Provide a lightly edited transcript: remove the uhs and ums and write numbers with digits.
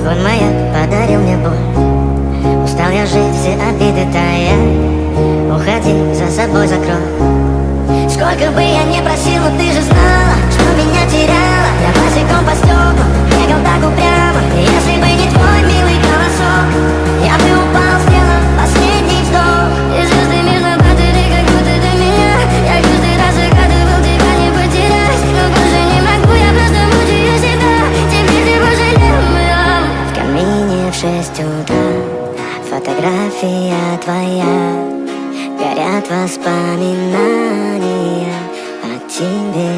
Огонь маяк подарил мне боль. Устал я жить, все обиды тая. Уходи, за собой закрой. Сколько бы я ни просил, но ты же знала, что меня теряла. Я босиком по стеклам бегал так упрямо. И если бы не твой милый голосок, я бы упал, сделал последний вздох. И звезды мирно падали, как будто до меня. Я каждый раз загадывал тебя не потерять, но больше не могу, я просто мучаю себя. Теперь ты пожалел. В камине в 6 утра фотография твоя. Горят воспоминания о тебе.